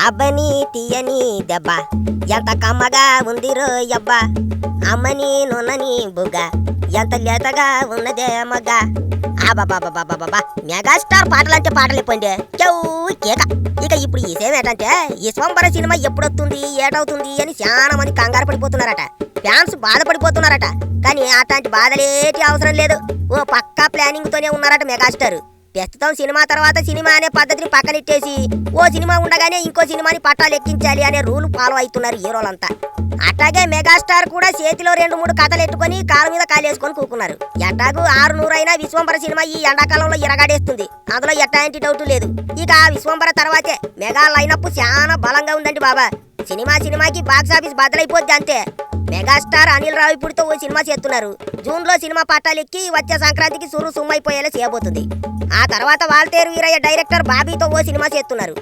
అబ్బని తీయని దెబ్బ ఎంత కమ్మగా ఉంది రోయబ్బా, అమ్మని నూనని బుగ్గ ఎంత లేతగా ఉన్నదే మగ్గ. అబాబాబాబాబాబా మెగాస్టార్ పాటలంటే పాటలు పండే కేక. ఇక ఇప్పుడు ఈ విషయం ఏంటంటే విశ్వంబర సినిమా ఎప్పుడొస్తుంది ఏటవుతుంది అని చాలా మంది కంగారు పడిపోతున్నారట, ఫ్యాన్స్ బాధపడిపోతున్నారట. కానీ అట్లాంటి బాధలేటి అవసరం లేదు, ఓ పక్కా ప్లానింగ్ తోనే ఉన్నారట మెగాస్టార్. ప్రస్తుతం సినిమా తర్వాత సినిమా అనే పద్ధతిని పక్కనెట్టేసి ఓ సినిమా ఉండగానే ఇంకో సినిమాని పట్టాలు ఎక్కించాలి అనే రూల్ ఫాలో అవుతున్నారు హీరోలంతా. అట్లాగే మెగాస్టార్ కూడా చేతిలో 2-3 కథలు ఎట్టుకొని కాలు మీద కాలేసుకొని కూకున్నారు. ఎట్టాగు 600 అయినా విశ్వంబర సినిమా ఈ ఎండాకాలంలో ఇరగాడేస్తుంది, అందులో ఎట్లాంటి డౌట్ లేదు. ఇక ఆ విశ్వంబర తర్వాతే మెగా లైనప్ చాలా బలంగా ఉందండి బాబా. సినిమాకి బాక్స్ ఆఫీస్ బద్దలైపోద్ది అంతే. మెగాస్టార్ అనిల్ రావిపూడితో ఓ సినిమా చేస్తున్నారు. జూన్లో సినిమా పట్టాలెక్కి వచ్చే సంక్రాంతికి సుమ్మైపోయేలా చేయబోతుంది. ఆ తర్వాత వాల్తేరు వీరయ్య డైరెక్టర్ బాబీతో ఓ సినిమా చేస్తున్నారు.